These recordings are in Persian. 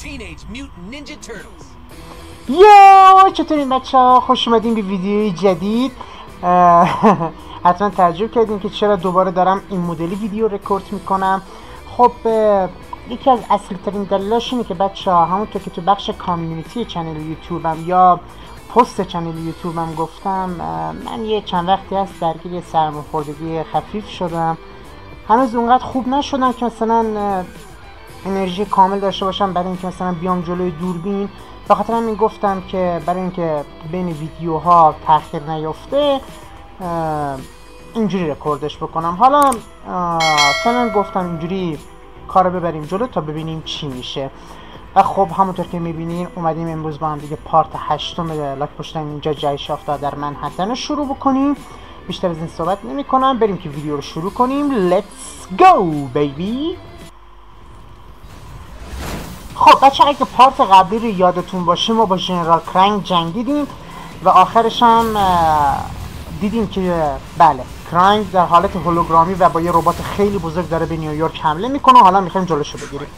Teenage Mutant Ninja Turtles. یا چطورین بچه‌ها؟ خوش اومدین به ویدیوی جدید. حتما تعجب کردین که چرا دوباره دارم این مدلی ویدیو رکورد میکنم. خب یکی از اصلی ترین دلایلش اینه که بچه‌ها همونطور که تو بخش کامیونیتی چنل یوتیوبم یا پست چنل یوتیوبم گفتم، من یه چند وقتی هست درگیر سرماخوردگی خفیف شدم. هنوز اونقدر خوب نشدم که مثلا انرژی کامل داشته باشم برای اینکه مثلا بیام جلوی دوربین. به خاطر همین گفتم که برای اینکه بین ویدیوها تاخیر نیفته اینجوری رکوردش بکنم. حالا فعلا گفتم اینجوری کارو ببریم جلو تا ببینیم چی میشه. و خب همونطور که میبینین اومدیم امروز با هم دیگه پارت 8 لاک پشتن اینجا جای شافتا در منهتن رو شروع بکنیم. بیشتر از این صحبت نمی کنم، بریم که ویدیو رو شروع کنیم. Let's go baby. خب بچه اگه پارت قبلی رو یادتون باشه ما با ژنرال کرنگ جنگیدیم و آخرش هم دیدیم که بله کرنگ در حالت هولوگرامی و با یه ربات خیلی بزرگ داره به نیویورک حمله میکنه. حالا میخوایم جلوشو بگیریم.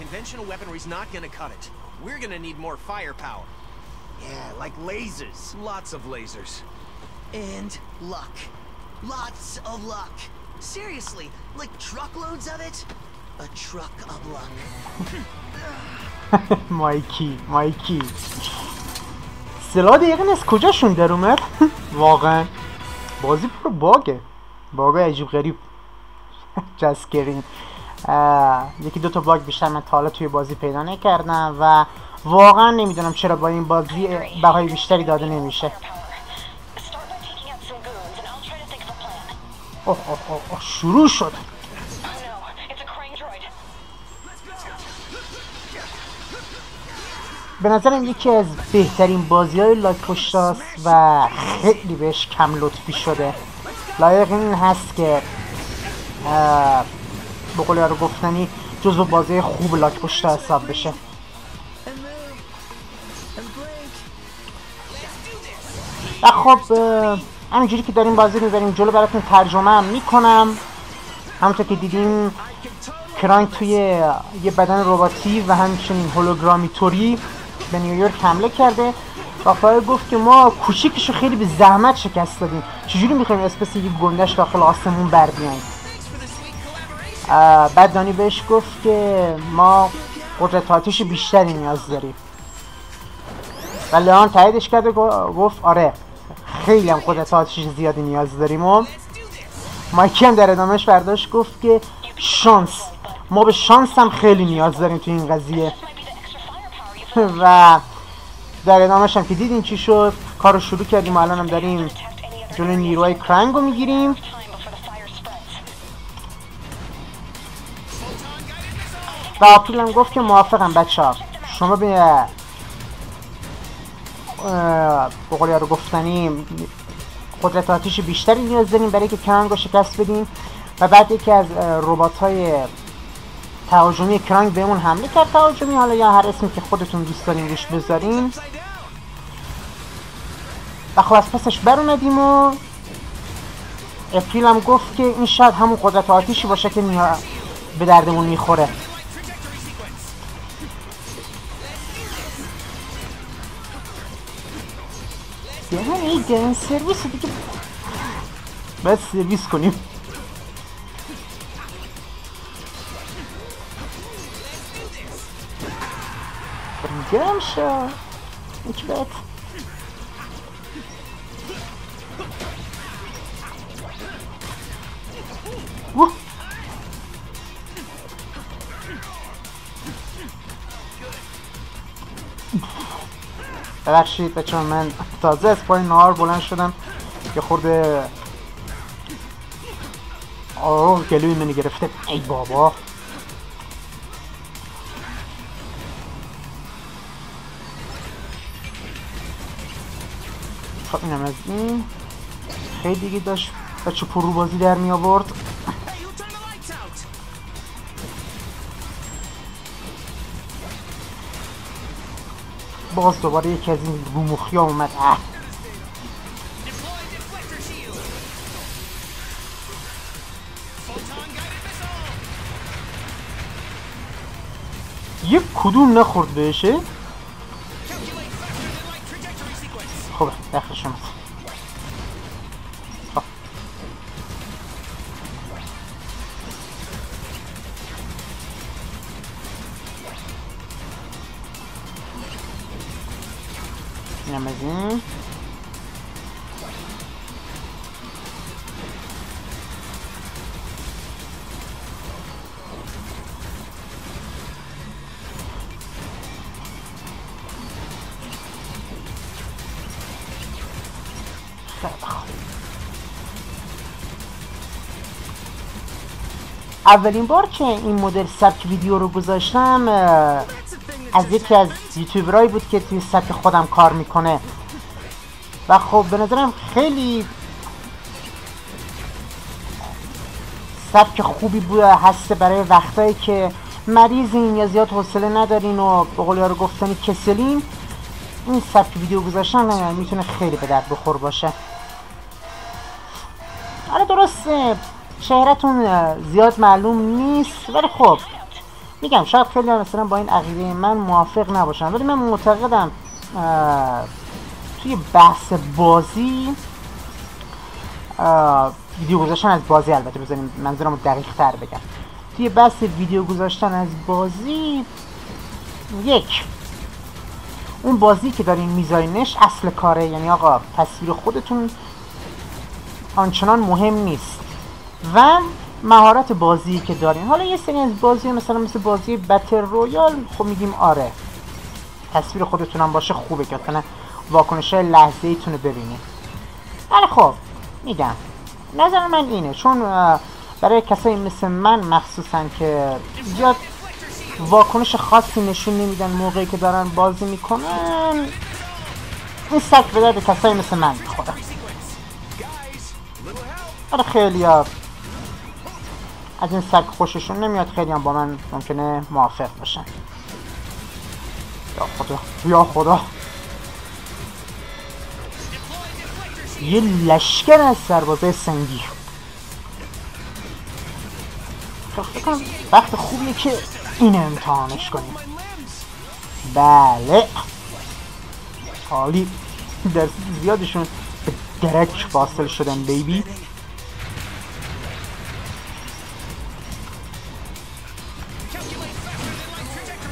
Conventional weaponry's not gonna cut it. We're gonna need more firepower. Yeah, like lasers. Lots of lasers. And luck. Lots of luck. Seriously, like truckloads of it? A truck of luck. مایکی سلاح دقیقا از کجاشون در اومد؟ واقعا بازی پر باگ عجیب غریب. جسکرین یکی دوتا باگ بیشتر من تا حالا توی بازی پیدا نکردم و واقعا نمیدونم چرا با این بازی بهای بیشتری داده نمیشه. اوه شروع شد. به نظرم یکی از بهترین بازی‌های لاک پشتاست و خیلی بهش کم لطفی شده. لایق این هست که به قول یارو گفتنی جزو بازی خوب لاک پشتا حساب بشه. و خب همینجوری که داریم بازی میبریم جلو براتون ترجمه هم میکنم. همونطور که دیدیم کرانگ توی یه بدن رباتی و همچنین هولوگرامی توری به نیویورک حمله کرده و فایر گفت که ما کوچیکشو خیلی به زحمت شکست دادیم، چجوری میخوایم اسپس یک گندش داخل آسمون بر بیایم. بعد دانی بهش گفت که ما قدرت آتش بیشتری نیاز داریم و لیان تاییدش کرد و گفت آره خیلی هم قدرت آتش زیادی نیاز داریم. و مایکی هم در ادامهش برداشت گفت که شانس، ما به شانس هم خیلی نیاز داریم تو این قضیه. و در ادامهش هم که دیدین چی شد، کار رو شروع کردیم و الان هم داریم جلوی نیروهای کرنگ رو میگیریم. و آپریل هم گفت که موافقم بچه ها، شما به قول یارو گفتنی قدرت آتش بیشتری نیاز داریم برای که کرنگ رو شکست بدیم. و بعد یکی از ربات های تهاجمی کرنگ بهمون حمله کرد. تهاجمی حالا یا هر اسمی که خودتون دوست دارین روش بذارین. و خب از پسش بر اومدیم و اپریل هم گفت که این شاید همون قدرت آتشی باشه که به دردمون میخوره. یعنی این سرویس دیگه باید سرویس کنیم. گرم شد نکبت. ببخشید بچه من تازه از پای نهار بلند شدم که خورده گلوی منو گرفته. ای بابا خب اینم از این. خیلی دیگه داشت بچه پر رو بازی در می آورد. باز دوباره یکی از این رومخی ها اومد. یک کدوم نخورد بهشه. خب داخل شما. خب اینم از این. اولین بار که این مدل سبک ویدیو رو گذاشتم از یکی از یوتیوبرایی بود که توی سبک خودم کار میکنه و خب به نظرم خیلی سبک خوبی بوده هست برای وقتایی که مریضین یا زیاد حوصله ندارین و به قول یارو گفتنی کسلین. این سبک ویدیو گذاشتن میتونه خیلی به درد بخور باشه. آره درسته چهره‌تون زیاد معلوم نیست ولی خب میگم شاید خیلی مثلا با این عقیده من موافق نباشن ولی من معتقدم توی بحث بازی ویدیو گذاشتن از بازی، البته بذاریم منظورم رو دقیق تر بگم، توی بحث ویدیو گذاشتن از بازی یک اون بازی که دارین میذارینش اصل کاره، یعنی آقا تصویر خودتون آنچنان مهم نیست و مهارت بازی که دارین. حالا یه سری از بازی مثلا مثل بازی بتل رویال خب میگیم آره تصویر خودتون هم باشه خوبه که مثلا واکنش‌های لحظه‌ای تونه ببینید. ولی خب میگم نظر من اینه چون برای کسایی مثل من مخصوصا که زیاد واکنش خاصی نشون نمیدن موقعی که دارن بازی میکنن این سبک به درد کسایی مثل من میخوره. آره خیلی ها از این سبک خوششون نمیاد، خیلی هم با من ممکنه موافق باشن. یا خدا یا خدا یه لشکر از سربازای سنگی. فکر کنم وقت خوبیه که این امتحانش کنیم. بله عالی، درصد زیادشون به درک فاصل شدن بیبی.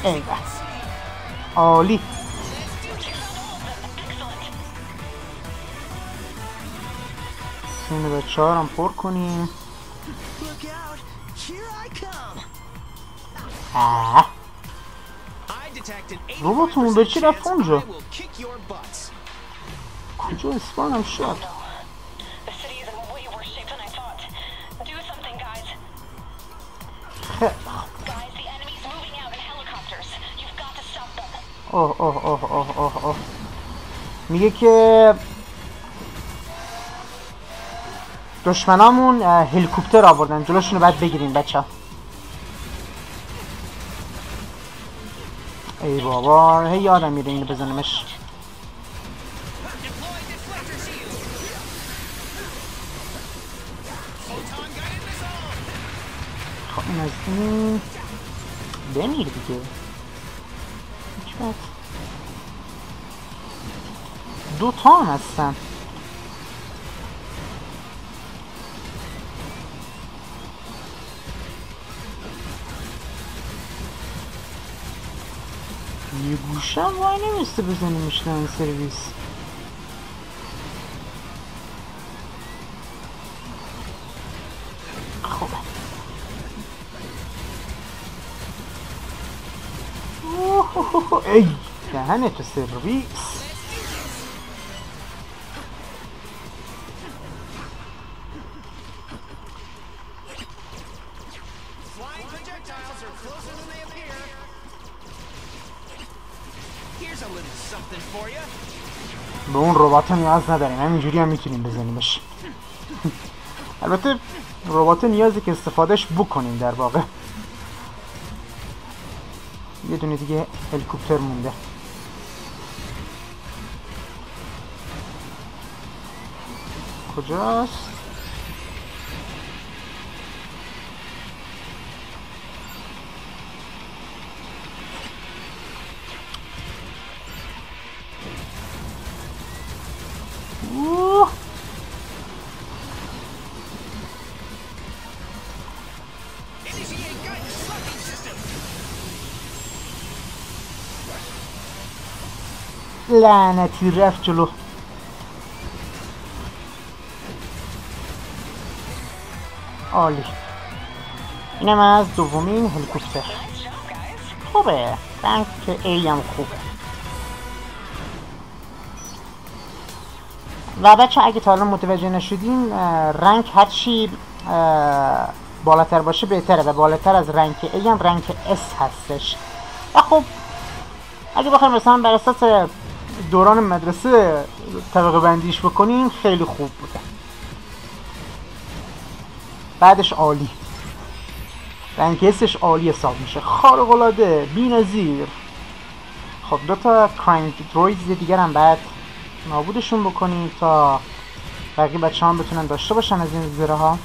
ایوه عالی. اینو به 4 هم پر کنیم. روبوتمون به چی رفت اونجا؟ کجا اسپانم شد؟ اوه اوه اوه اوه اوه اوه میگه که دشمنامون هلیکوپتر آوردن جلوشونو باید بگیرین بچه. ای بابا هی یادم میره اینو بزنمش. خب این از این بمیر دیگه. دو تا هم هستن. یه گوشه هم وای نمیسته بزنیمش نه این سرویس. خوبه ای دهنه تو سرویس. به اون ربات نیاز نداریم، همینجوری هم میتونیم بزنیمش. البته ربات نیازی که استفادهش بکنیم در واقع. یه دونه دیگه هلیکوپتر مونده. کجاست؟ لعنتی رفت جلو. عالی. اینم از دومین هلیکوپتر. خوبه، رنگ ای هم خوبه. و بچه اگه تا الان متوجه نشدین رنگ هرچی بالاتر باشه بهتره و بالاتر از رنگ ای هم رنگ اس هستش. و خب اگه بخوایم مثلا بر اساس دوران مدرسه طبقه بندیش بکنیم خیلی خوب بوده. بعدش عالی، رنگ اسش عالی حساب میشه، خارق العاده، بی‌نظیر. خب دوتا کراینگ درویدز دیگر هم بعد نابودشون بکنیم تا بقیه بچه هم بتونن داشته باشن از این زره ها.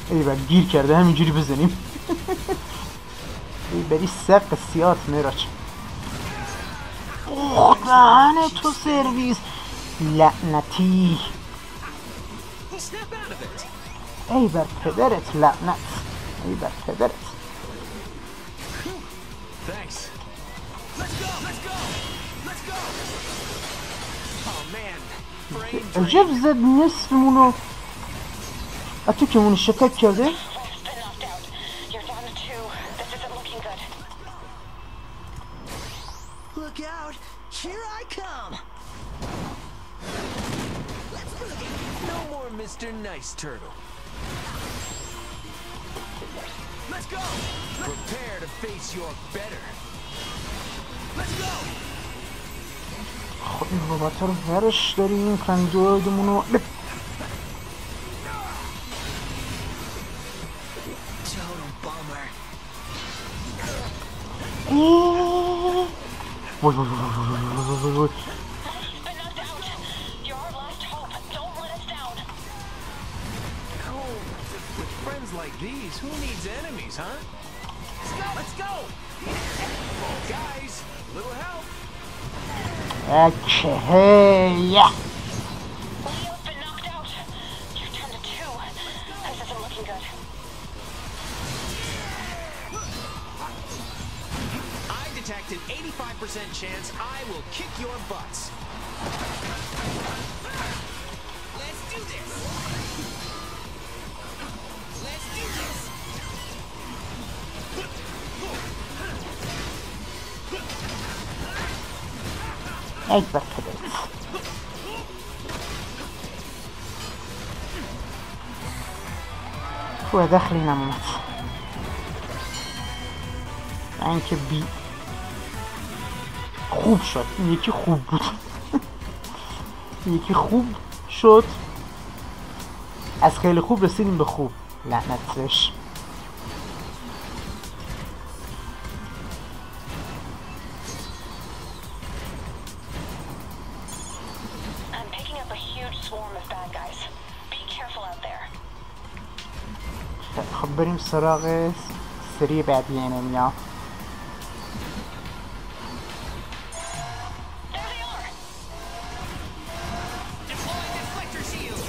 ایوه گیر کرده، همینجوری بزنیم. بری سقف سیات میراچ. اوه دهنه تو سرویس لعنتی. ای بر پدرت لعنت، ای بر پدرت. عجب زد نصفمونو. تو که مونو شتک کرده. Look out! Here I come! No more Mr. Nice Turtle. Let's go! Prepare to face your better. Let's go! خب این رباطه رو ورش داریم کندویدمونو. Total bummer. وای وای وای وای. With friends like these, who needs enemies, huh? Let's go! Guys, a little help. Okay, yeah. Leo's been knocked out. You're down to 2. This isn't looking good. I detected 85% chance I will kick your butts. Let's do this. Let's do this. ای بر پدرت. خوبه دخلی نمومد. من که بی خوب شد. این یکی خوب بود. یکی خوب شد. از خیلی خوب رسیدیم به خوب. لعنتش. I'm picking up a huge swarm of bad guys. Be careful out there. خب بریم سراغ سری بعدی انمیا. There they are. Deploying deflector shield.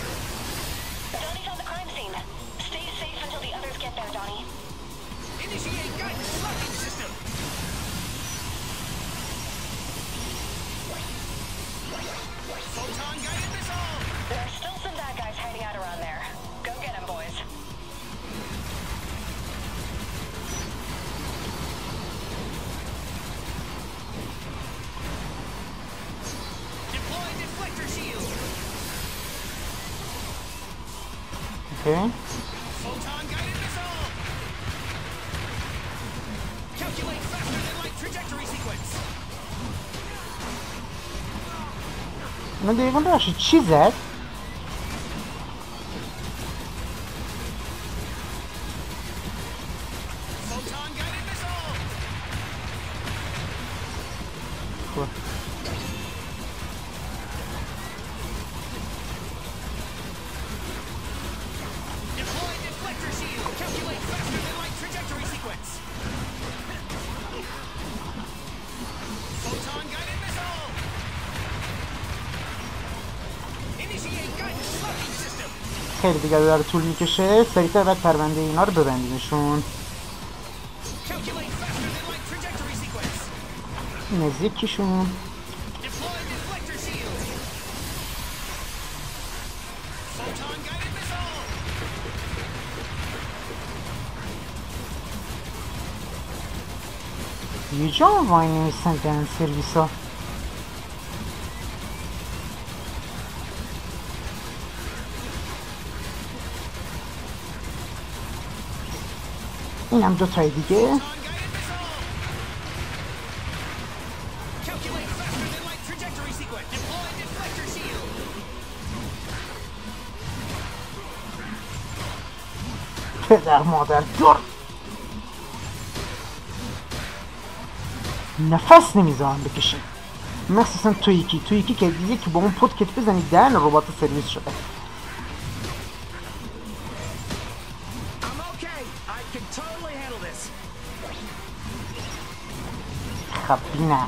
Donnie's on the crime scene. Stay safe until the others get there, Donnie. Initiate guidance locking system. Photon guided missile. There are still some bad guys hiding out around there. Go get them, boys. Deploying deflector shield. Okay. Photon guided missile. Calculate faster than light trajectory sequence. من دقیقا باشید چی زد؟ Photon guided missile. خوب. Deploy deflector shield. Calculate faster than light trajectory sequence. Photon guided missile. Initiate guidance locking system. خیلی دیگه داره طول میکشه. سریعتر باید پرونده اینا رو ببندیمشون. Calculate faster than light trajectory sequence. این از یکیشون. Deploy یه جا وای نمیستن دهن سرویس ها. اینم دو تای دیگه. پدر مادر دور نفس نمیذارم بکشیم، مخصوصا تو یکی که دیگه که با اون پودکت بزنی دهن ربات سرویس شده. خب نه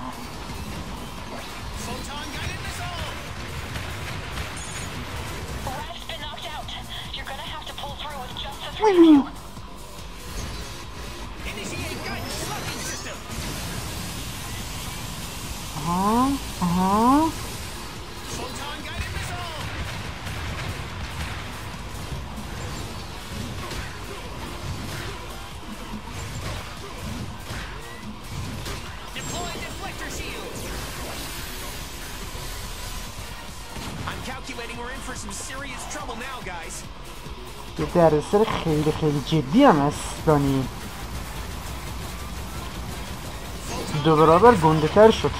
یه دردسر خیلی جدی هم هست دانی. 2 برابر گنده تر شد.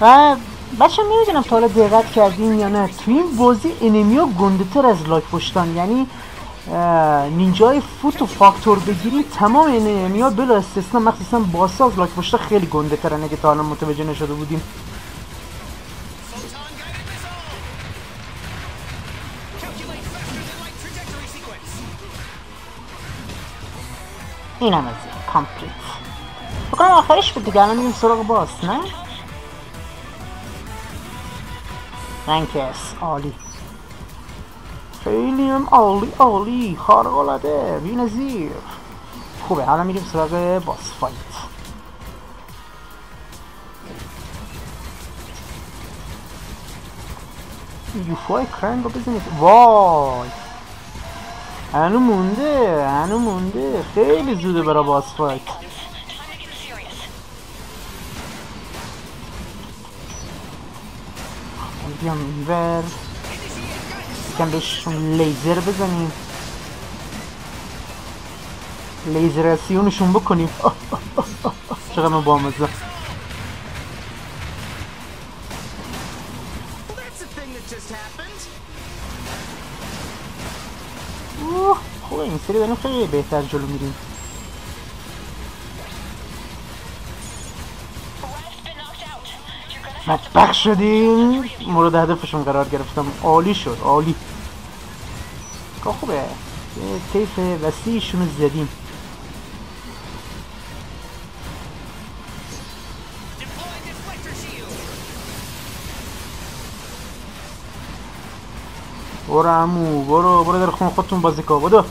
و بچه نمیدونم تا حالا دقت کردین یا نه، توی این بازی انیمیا گنده تر از لاک پشتن. یعنی نینجای فوت و فاکتور بگیریم تمام انیمیا بلا استثنا مخصوصا باسا از لاک پشتا خیلی گنده ترن اگه تا حالا متوجه نشده بودیم. این هم از این کامپلیت بکنم آخرش بود دیگه. الان میریم سراغ باس نه؟ رنکس عالی، خیلی هم عالی خارق العاده بی‌نظیر. خوبه الان میریم سراغ باس فایت. یوفوهای کرنگ رو بزنید. وای هنو مونده خیلی زوده برای باس فایت. بیام اینور یکم بهشون لیزر بزنیم، لیزراسیونشون بکنیم. چقدر بامزه. خوبه این سری داریم خیلی بهتر جلو میریم. مطبخ شدیم، مورد هدفشون قرار گرفتم. عالی شد عالی. خوبه یه طیف وسیعشونو زدیم. برو عمو برو در خون خودتون بازی کن. برو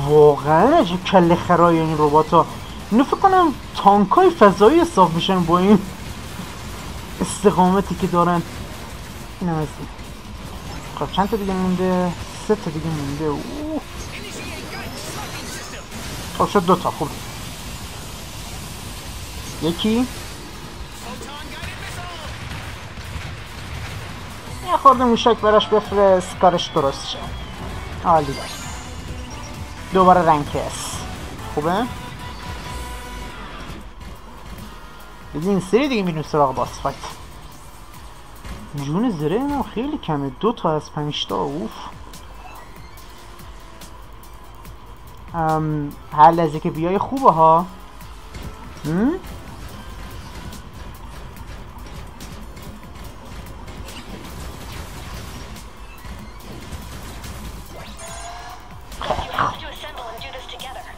واقعا عجب کله خرای این رباتا. اینو فکر کنم تانکای فضایی حساب میشن با این استقامتی که دارن. این هم از این. خب چند تا دیگه مونده؟ 3 تا دیگه مونده. خب شد 2 تا. خوب یکی یه خورده موشک براش بفرست کارش درست شه. عالی. دوباره رنکس خوبه. دیگه این سری دیگه میریم سراغ باس فایت. جون زره اینم خیلی کمه. 2 تا از 5 تا. اوف. هر لحظه که بیای خوبه ها.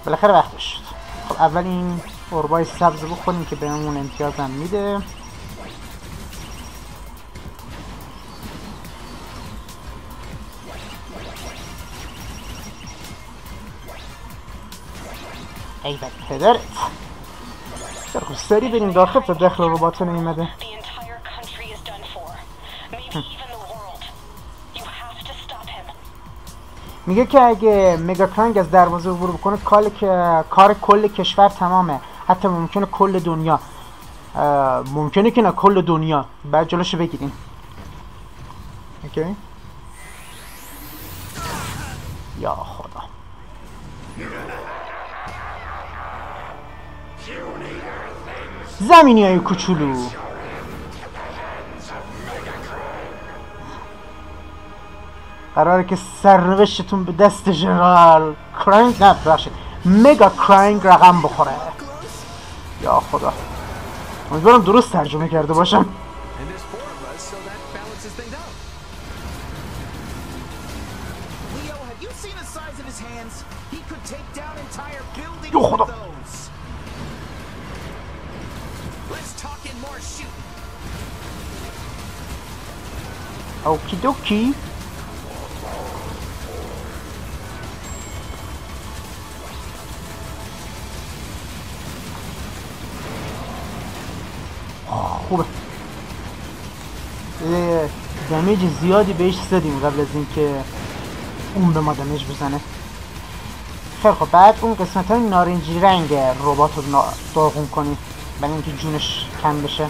بالاخره وقتش شد. خب اول این اوربای سبز بخوریم که بهمون امتیاز هم میده. ای بد پدرت. چرا خب سری بریم داخل تا داخل رباطه نیمده. میگه که اگه مگا کرنگ از دروازه عبور بکنه کار کل کشور تمامه، حتی ممکنه کل دنیا، ممکنه که نه کل دنیا. بعد جلوشو بگیریم. اوکی. یا خدا. زمینی های کوچولو. قراره که سرنوشتتون به دست ژنرال کرنگ، نه ببخشید مگا کرنگ رقم بخوره. یا خدا، امیدوارم درست ترجمه کرده باشم. یا خدا. اوکی دوکی. خوبه. دمیج زیادی بهش زدیم قبل از اینکه اون به ما دمیج بزنه. خیلی خب، بعد اون قسمت های نارنجی رنگ ربات رو داغون کنیم برای اینکه جونش کم بشه.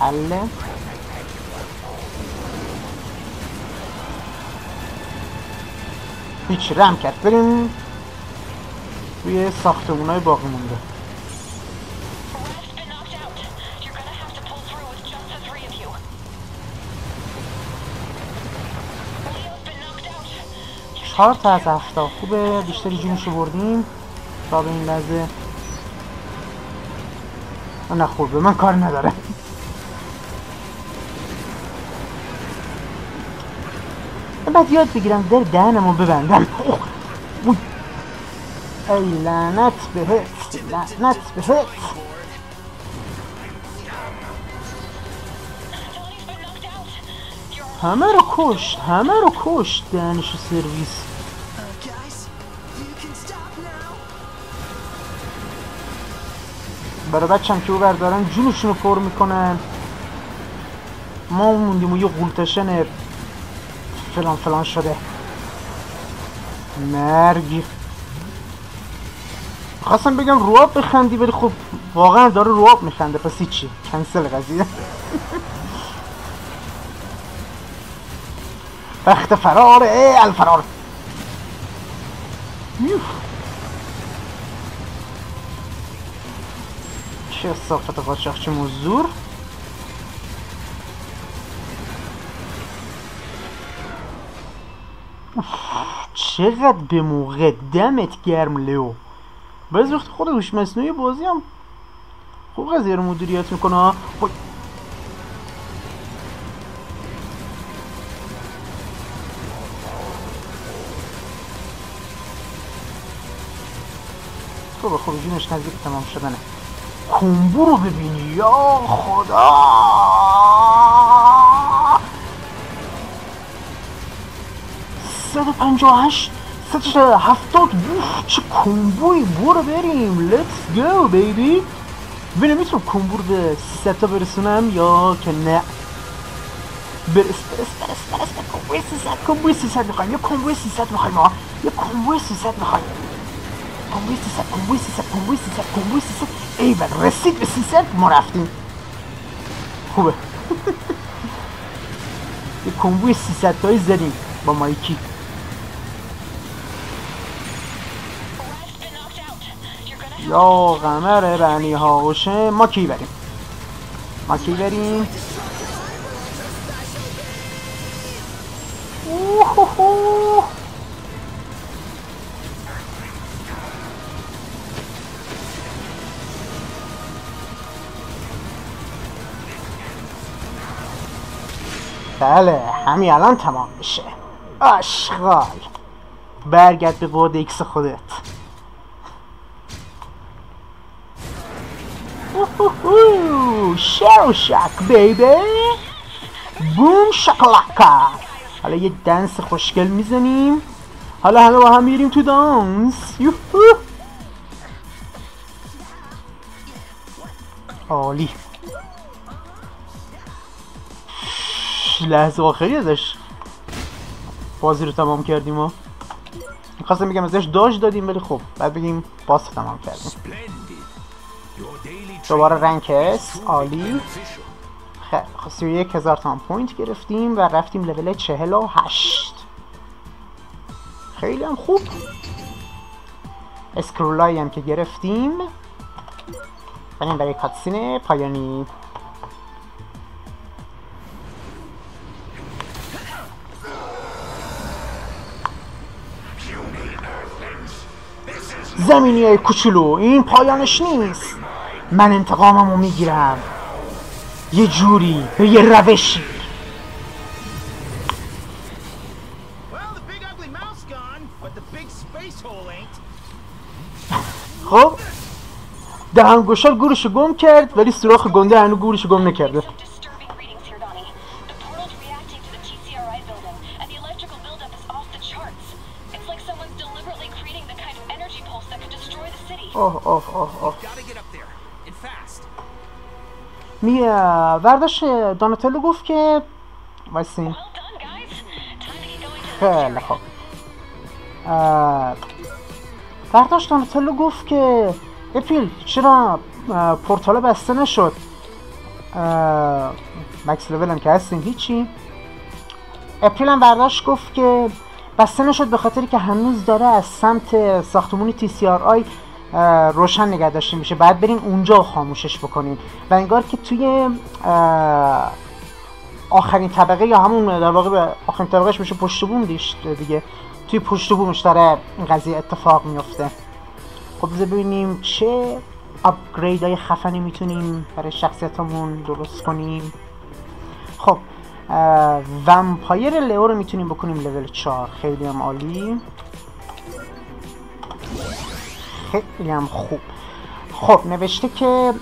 حله. هیچ رم کرد. بریم روی ساختمونای باقی مونده. چهار تا از 7 خوبه، بیشتری جونشو بردیم تا به این لحظه. نه خوب، به من کار نداره. بعد یاد بگیرم در دهنمو ببندم. ای لعنت بهت، لعنت بهت. همه رو کشت، همه رو کشت. دهنشو سرویس. برای بچم که او بردارن جونشونو پر میکنن، ما موندیم و یه غولتشن فلان فلان شده. مرگی. خواستم بگم رواب بخندی، ولی خب واقعا داره رواب میخنده، پس هیچی، کنسل قضیه. وقت فرار. الفرار. چه صافت قاچاق، چه مزدور. چقدر به موقع. دمت گرم لیو. بعضی وقت خود هوش مصنوعی بازی هم خوب قضیه رو مدیریت میکنه. خب جونش نزدیک تمام شدنه. کومبو رو ببینی. یا خدا. 158 170. چه کومبوی. برو بریم. Let's go baby. ببینم میتونم کومبو رو به 300 تا برسونم یا که نه. برس کومبوی 300 میخوایم. یا کومبوی 300 میخوایم. یا کومبوی 300 میخوایم. کومبوی 300. ای بل رسید به 300. ما رفتیم. خوبه. یه کومبوی 300 تایی زدیم با مایکی. یا قمر بنی هاشم. ما کی بریم. بله، همین الان تمام میشه. آشغال. برگرد به قود ایکس خودت. شارو شاک بیبی. بوم شکلکا. حالا یه دنس خوشگل میزنیم. حالا با هم میریم تو دانس. یوهو. عالی. لحظه آخری ازش بازی رو تمام کردیم. میخواستم بگم ازش داج دادیم ولی خب بعد بگیم باس تمام کردیم. Splendid. Your daily دوباره training رنک is اس proving عالی. beneficial. خیلی 31,000 تومان پوینت گرفتیم و رفتیم لول 48. خیلی هم خوب. اسکرولایی هم که گرفتیم. بریم برای کاتسین پایانی. زمینی های کوچولو، این پایانش نیست. من انتقاممو میگیرم یه جوری، به یه روشی. خب دهنگشار گورشو گم کرد ولی سوراخ گنده هنو گورشو گم نکرده. Disturbing readings here, Donnie. The portal's reacting to the TCRI building, and the electrical buildup is off the charts. It's like someone's deliberately creating the kind of energy pulse that could destroy the city. اوه Gotta get up there and fast. ورداش داناتلو گفت که وایسین. Well done, guys. Time to get going to the خیلی خوب. ورداش داناتلو گفت که اپریل چرا پورتالا بسته نشد. مکس لول هم که هستیم هیچی. اپریل هم برداشت گفت که بسته نشد به خاطری که هنوز داره از سمت ساختمون TCRI روشن نگه داشته میشه. بعد بریم اونجا خاموشش بکنیم و انگار که توی آخرین طبقه یا همون در واقع به آخرین طبقهش میشه پشت بوم دیگه. توی پشت بومش داره این قضیه اتفاق میفته. خب بذار ببینیم چه آپگرید های خفنی میتونیم برای شخصیتمون درست کنیم. خب ومپایر لئو رو میتونیم بکنیم لول 4. خیلی هم عالی، خیلی هم خوب. خب نوشته که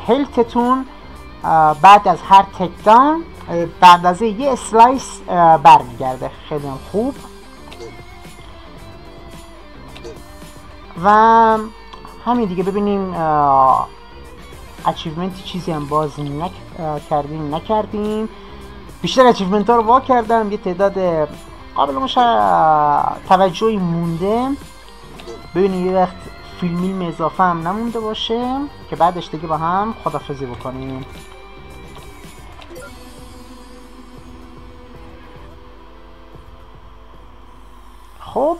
هلتتون بعد از هر تک داون بعد از یه اسلایس برمیگرده. خیلی هم خوب. و همین دیگه. ببینیم اچیومنت چیزی هم باز نکردیم. بیشتر اچیومنت ها رو وا کردم. یه تعداد قابل توجهی مونده. ببینیم یه وقت فیلم اضافه هم نمونده باشه که بعدش دیگه با هم خدافظی بکنیم. خب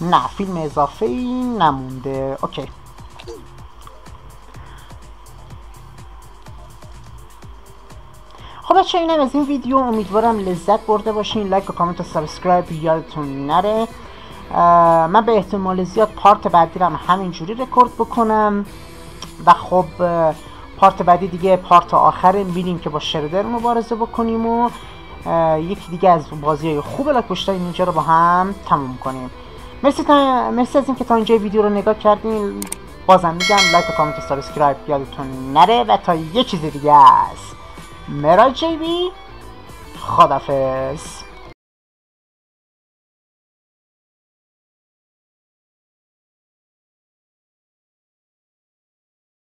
نه فیلم اضافه ای نمونده. اوکی. خب بچه اینم از این ویدیو. امیدوارم لذت برده باشین. لایک و کامنت و سابسکرایب یادتون نره. من به احتمال زیاد پارت بعدی رو هم همینجوری رکورد بکنم و خب پارت بعدی دیگه پارت آخر میریم که با شردر مبارزه بکنیم و یکی دیگه از بازی‌های خوب لاک پشتای اینجا رو با هم تموم کنیم. مرسی از اینکه تا اینجا ویدیو رو نگاه کردین. بازم میگم لایک و کامنت و سابسکرایب یادتون نره و تا یه چیز دیگه است. مرا جیبی خدافظ.